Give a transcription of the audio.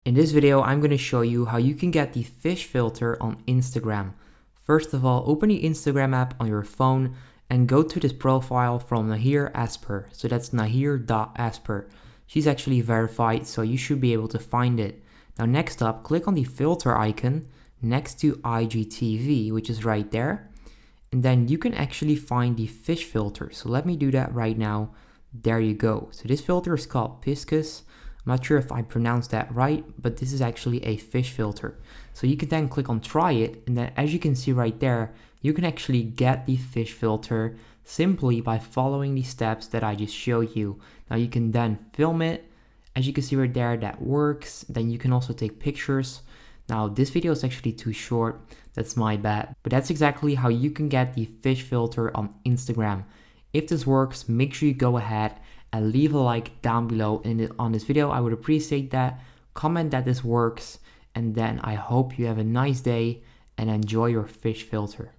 In this video, I'm going to show you how you can get the fish filter on Instagram. First of all, open the Instagram app on your phone and go to this profile from Nahir Asper. So that's nahir.asper. She's actually verified, so you should be able to find it. Now next up, click on the filter icon next to IGTV, which is right there. And then you can actually find the fish filter. So let me do that right now. There you go. So this filter is called Piscus. I'm not sure if I pronounced that right, but this is actually a fish filter. So you can then click on try it, and then as you can see right there, you can actually get the fish filter simply by following the steps that I just showed you. Now you can then film it. As you can see right there, that works. Then you can also take pictures. Now this video is actually too short, that's my bad. But that's exactly how you can get the fish filter on Instagram. If this works, make sure you go ahead and leave a like down below on this video. I would appreciate that. Comment that this works, and then I hope you have a nice day and enjoy your fish filter.